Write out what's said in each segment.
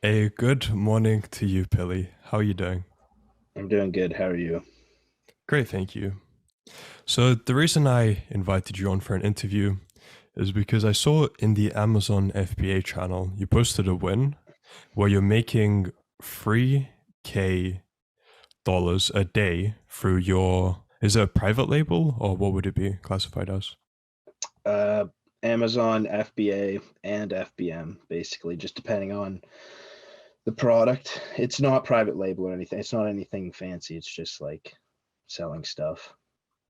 A good morning to you, Pilly. How are you doing? I'm doing good. How are you? Great, thank you. So, the reason I invited you on for an interview is because I saw in the Amazon FBA channel you posted a win where you're making 3K dollars a day through your. Is it a private label or what would it be classified as? Uh, Amazon, FBA, and FBM, basically, just depending on the product. It's not private label or anything. It's not anything fancy. It's just like selling stuff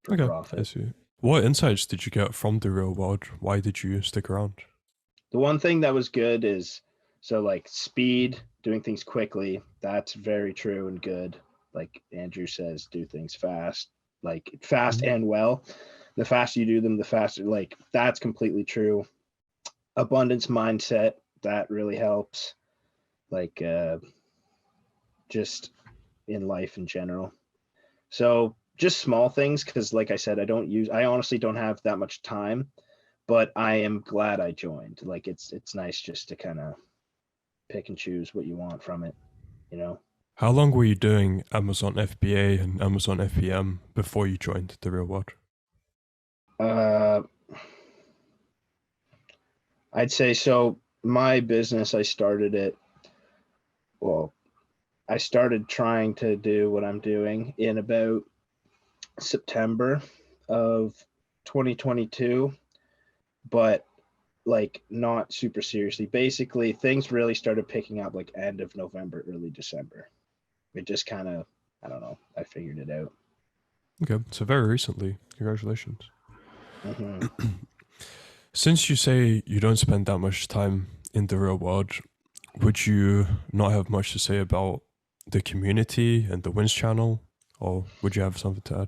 for Okay, I profit. see. What insights did you get from the real world? Why did you stick around? The one thing that was good is like speed, doing things quickly. That's very true and good. Like Andrew says, do things fast, like fast Mhm. and well. The faster you do them, the faster, like that's completely true. Abundance mindset, that really helps. Like just in life in general. So just small things because like I said, I honestly don't have that much time, but I am glad I joined. Like it's nice just to kind of pick and choose what you want from it, you know. How long were you doing Amazon FBA and Amazon FBM before you joined the real world? Uh I'd say so. My business, I started it, well, I started trying to do what I'm doing in about September of 2022, but like not super seriously. Basically, things really started picking up like end of November, early December. It just kind of, I don't know, I figured it out. Okay, so very recently. Congratulations. Hmm. Since you say you don't spend that much time in the real world, would you not have much to say about the community and the Wins channel? Or would you have something to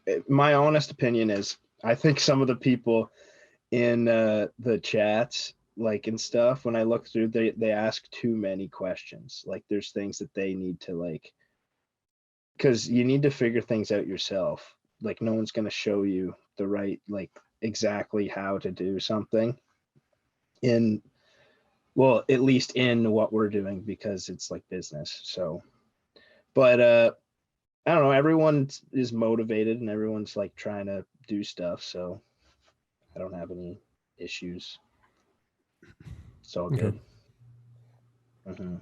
add? My honest opinion is, I think some of the people in the chats, like and stuff, when I look through, they ask too many questions. Like, there's things that they need to like, because you need to figure things out yourself. Like, no one's going to show you the right, like, exactly how to do something in, well, at least in what we're doing, because it's like business. So, but I don't know, everyone is motivated and everyone's like trying to do stuff, so I don't have any issues. It's all Okay. good. Hmm.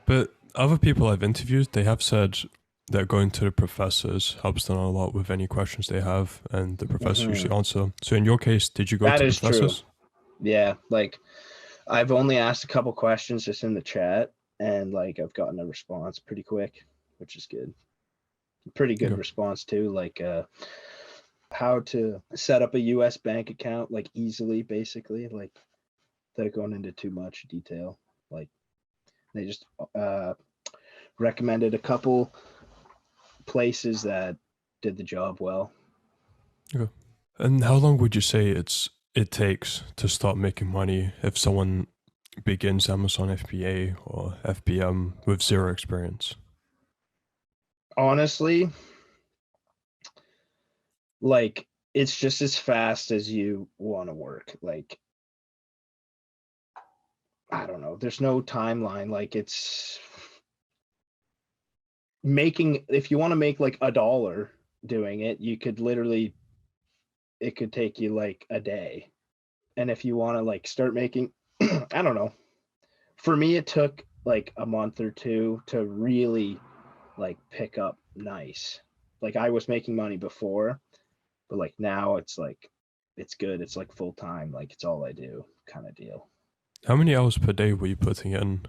But other people I've interviewed, they have said that going to the professors helps them a lot with any questions they have, and the professors Hmm. usually answer. So in your case, did you go That to is true. professors? Yeah, like I've only asked a couple questions just in the chat, and like I've gotten a response pretty quick, which is good. Pretty good Okay. response too. Like how to set up a US bank account like easily, basically. Like they're going into too much detail. Like they just uh recommended a couple places that did the job well. Okay. And how long would you say it takes to start making money if someone begins Amazon FBA or FBM with zero experience? Honestly, like it's just as fast as you want to work. Like I don't know. There's no timeline. Like it's making, if you want to make like a dollar doing it, you could literally, it could take you like a day. And if you want to like start making, I don't know. For me, it took like a month or two to really like pick up nice. Like I was making money before, but like now it's like it's good. It's like full time. Like it's all I do kind of deal. How many hours per day were you putting in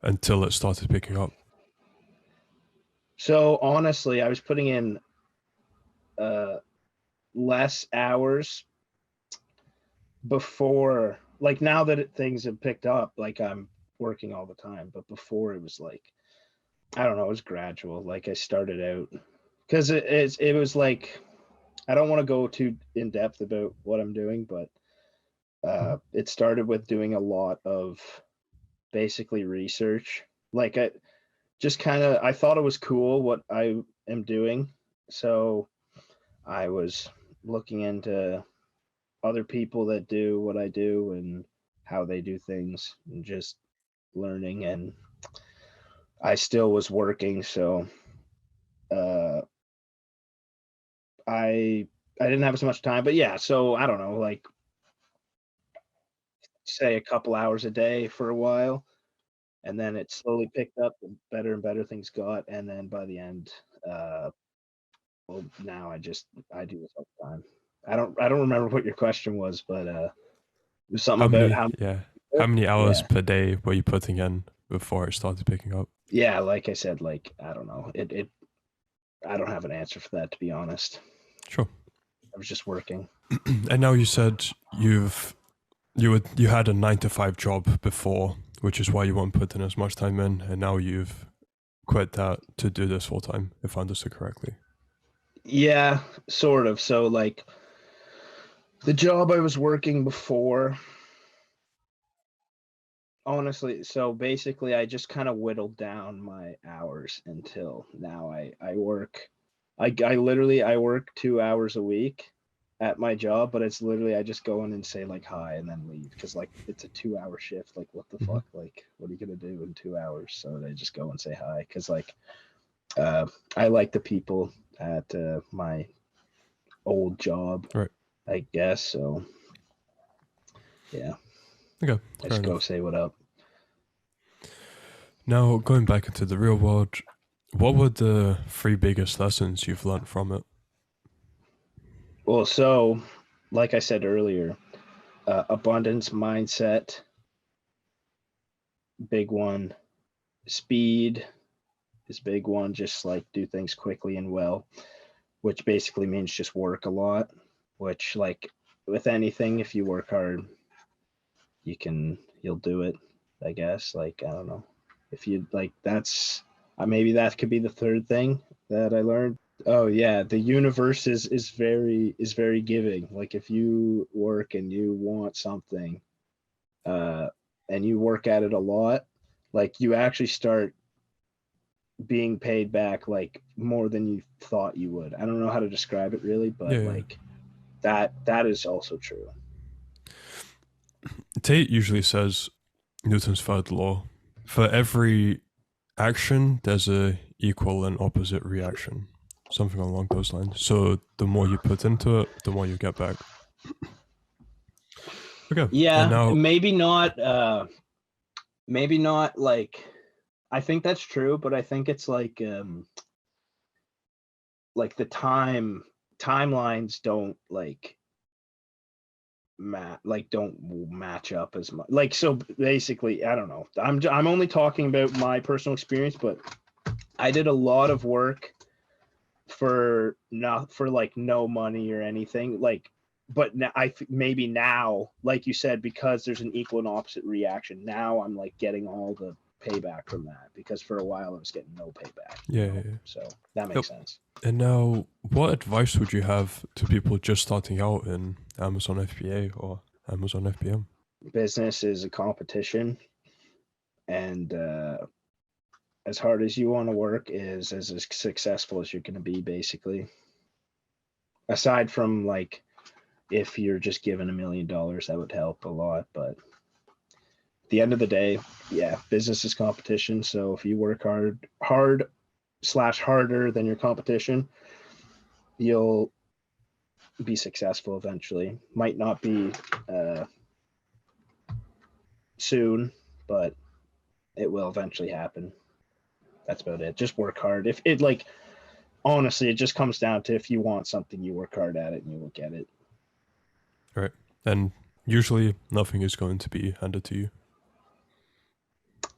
until it started picking up? So honestly, I was putting in uh less hours before, like now that things have picked up, like I'm working all the time, but before it was like, I don't know, it was gradual. Like I started out because it was like, I don't want to go too in depth about what I'm doing, but Mhm. it started with doing a lot of basically research. Like I just kind of, I thought it was cool what I am doing, so I was looking into other people that do what I do and how they do things, and just learning, and I still was working, so uh, I didn't have as much time. But yeah, so I don't know, like say a couple hours a day for a while, and then it slowly picked up, and better things got, and then by the end, uh, well, now I do this all the time. I don't remember what your question was, but it was something How about many, how yeah, how many hours yeah. per day were you putting in before it started picking up? Yeah, like I said, like I don't know. It I don't have an answer for that, to be honest. Sure. I was just working. And now you said you had a 9 to 5 job before, which is why you weren't putting as much time in, and now you've quit that to do this full time, if I understood correctly. Yeah, sort of. So like the job I was working before, honestly, so basically I just kind of whittled down my hours until now I work I literally I work 2 hours a week at my job, but it's literally I just go in and say like hi and then leave because like it's a 2 hour shift. Like what the Mm-hmm. fuck? Like what are you gonna do in 2 hours? So they just go and say hi because like I like the people at my old job, Right. I guess. So yeah, Okay. I Fair just go enough. say what up. Now going back into the real world, what were the 3 biggest lessons you've learned from it? Well, so like I said earlier, abundance mindset, big one. Speed is big one. Just like do things quickly and well, which basically means just work a lot. Which like with anything, if you work hard, you'll do it. I guess. Like I don't know if you like that's maybe that could be the third thing that I learned. Oh yeah, the universe is very giving. Like if you work and you want something, uh, and you work at it a lot, like you actually start being paid back like more than you thought you would. I don't know how to describe it really, Yeah, but yeah. like that is also true. Tate usually says Newton's third law. For every action, there's a equal and opposite reaction. Something along those lines. So the more you put into it, the more you get back. Okay. And Yeah, now, maybe not like I think that's true, but I think it's like the timelines don't don't match up as much. Like so basically, I don't know. I'm only talking about my personal experience, but I did a lot of work for not for like no money or anything. Like but now maybe now, like you said, because there's an equal and opposite reaction. Now I'm like getting all the payback from that because for a while I was getting no payback, yeah, yeah, yeah. So that Yep. makes sense. And now, what advice would you have to people just starting out in Amazon FBA or Amazon FBM? Business is a competition, and as hard as you want to work is as successful as you're going to be, basically. Aside from like if you're just given $1 million, that would help a lot. But at the end of the day, yeah, business is competition. So if you work hard slash harder than your competition, you'll be successful eventually. Might not be uh, soon, but it will eventually happen. That's about it. Just work hard. If it like honestly, it just comes down to if you want something, you work hard at it and you will get it. Right. And usually, nothing is going to be handed to you.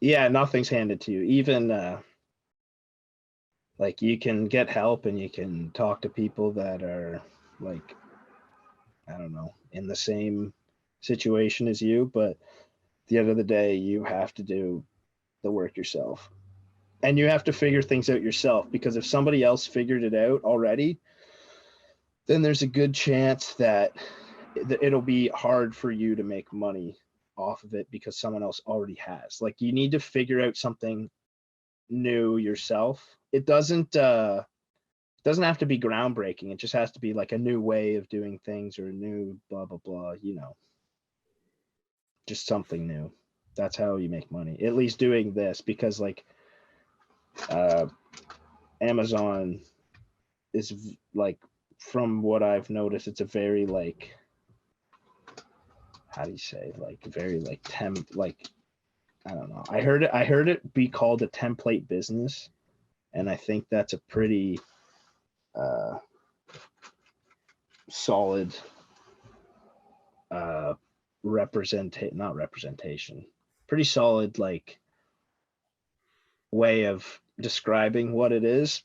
Yeah, nothing's handed to you. Even like you can get help and you can talk to people that are like I don't know in the same situation as you, but at the end of the day, you have to do the work yourself. And you have to figure things out yourself because if somebody else figured it out already, then there's a good chance that it'll be hard for you to make money off of it because someone else already has. Like you need to figure out something new yourself. It doesn't have to be groundbreaking. It just has to be like a new way of doing things or a new blah blah blah, just something new. That's how you make money, at least doing this, because like Amazon is like, from what I've noticed, it's a very like, how do you say, like very like like, I don't know. I heard it be called a template business, and I think that's a pretty solid not representation, pretty solid like way of describing what it is.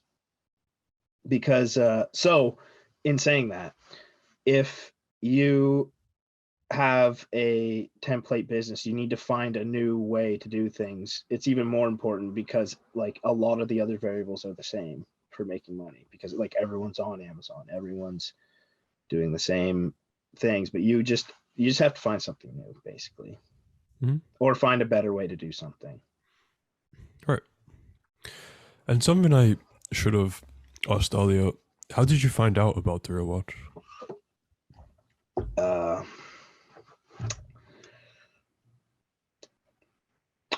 Because so in saying that, if you have a template business, you need to find a new way to do things. It's even more important because like a lot of the other variables are the same for making money, because like everyone's on Amazon, everyone's doing the same things, but you just have to find something new, basically, or find a better way to do something. Right. And something I should have asked earlier, how did you find out about the real watch?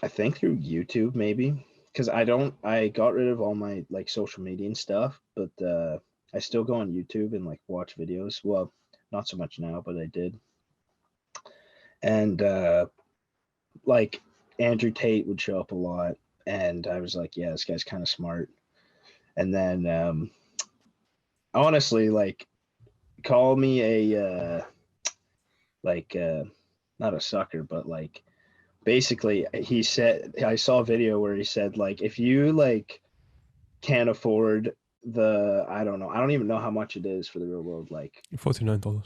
I think through YouTube, maybe, because I got rid of all my like social media and stuff, but I still go on YouTube and like watch videos. Well, not so much now, but I did. And like Andrew Tate would show up a lot, and I was like, yeah, this guy's kind of smart. And then honestly, like, call me a like not a sucker, but like, basically he said, I saw a video where he said like, if you like can't afford the, I don't even know how much it is for the real world, like $49.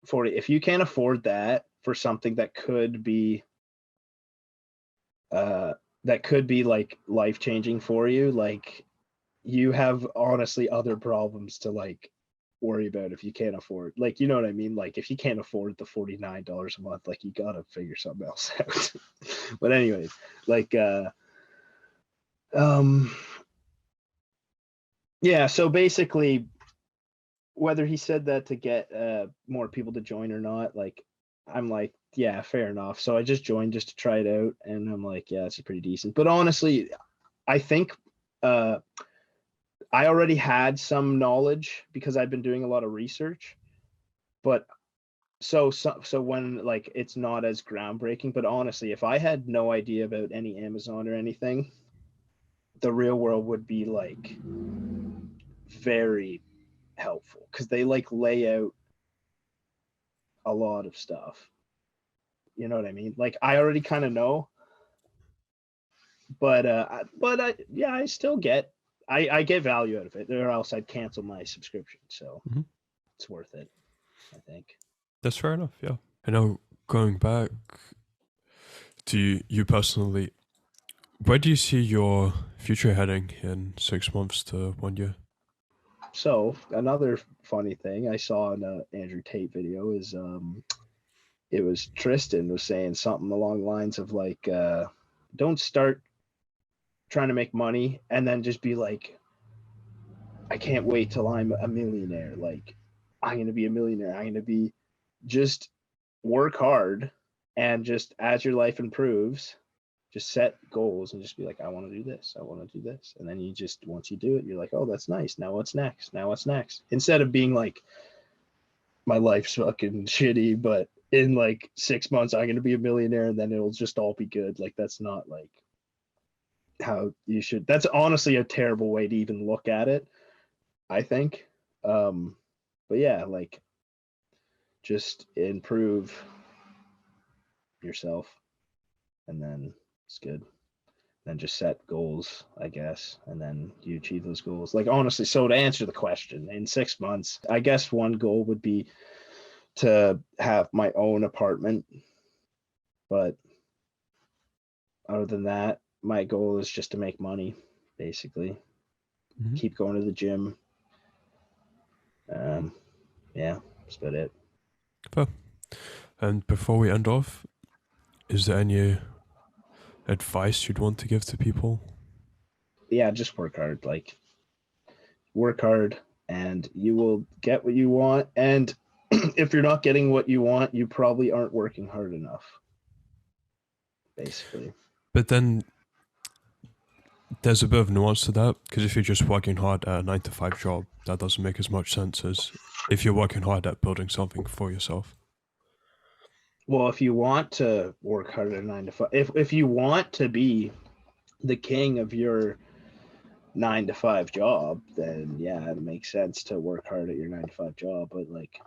40, if you can't afford that for something that could be like life changing for you, like you have honestly other problems to like worry about if you can't afford, like, you know what I mean? Like if you can't afford the $49 a month, like you gotta figure something else out. But anyways, like yeah, so basically, whether he said that to get more people to join or not, like I'm like, yeah, fair enough. So I just joined just to try it out, and I'm like, yeah, it's pretty decent. But honestly, I think I already had some knowledge because I've been doing a lot of research. But so when like it's not as groundbreaking, but honestly, if I had no idea about any Amazon or anything, the real world would be like very helpful, because they like lay out a lot of stuff. You know what I mean? Like I already kind of know, but yeah, I still get, I get value out of it, or else I'd cancel my subscription. So it's worth it, I think. That's fair enough, yeah. And now going back to you personally, where do you see your future heading in 6 months to 1 year? So another funny thing I saw in a Andrew Tate video is it was Tristan was saying something along the lines of like, don't start trying to make money and then just be like, I can't wait till I'm a millionaire. Like, I'm going to be a millionaire. I'm going to be, just work hard, and just as your life improves, just set goals and just be like, I want to do this. I want to do this. And then you just, once you do it, you're like, oh, that's nice. Now what's next? Now what's next? Instead of being like, my life's fucking shitty, but in like 6 months, I'm going to be a millionaire and then it'll just all be good. Like, that's not like how you should, that's honestly a terrible way to even look at it, I think. But yeah, like, just improve yourself, and then it's good. Then just set goals, I guess, and then you achieve those goals. Like, honestly, so to answer the question, in 6 months, I guess one goal would be to have my own apartment. But other than that, my goal is just to make money, basically. Keep going to the gym. Yeah, that's about it. Fair. And before we end off, is there any advice you'd want to give to people? Yeah, just work hard. Like, work hard and you will get what you want. And if you're not getting what you want, you probably aren't working hard enough. basically. But then there's a bit of nuance to that, because if you're just working hard at a 9 to 5 job, that doesn't make as much sense as if you're working hard at building something for yourself. Well, if you want to work hard at a 9 to 5, if you want to be the king of your 9 to 5 job, then yeah, it makes sense to work hard at your 9 to 5 job. But like,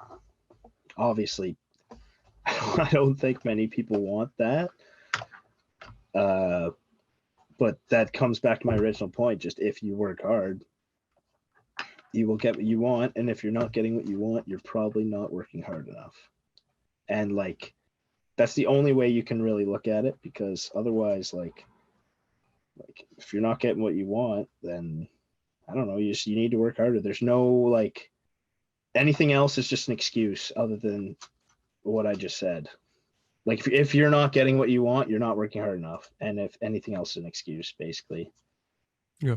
obviously, I don't think many people want that. But that comes back to my original point. Just if you work hard, you will get what you want. And if you're not getting what you want, you're probably not working hard enough. And like, that's the only way you can really look at it, because otherwise, like if you're not getting what you want, then I don't know, you need to work harder. There's no like anything else is just an excuse other than what I just said. Like if you're not getting what you want, you're not working hard enough. And if anything else is an excuse, basically. Yeah.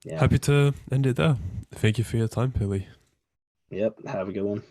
Yeah. Happy to end it there. Thank you for your time, Billy. Yep. Have a good one.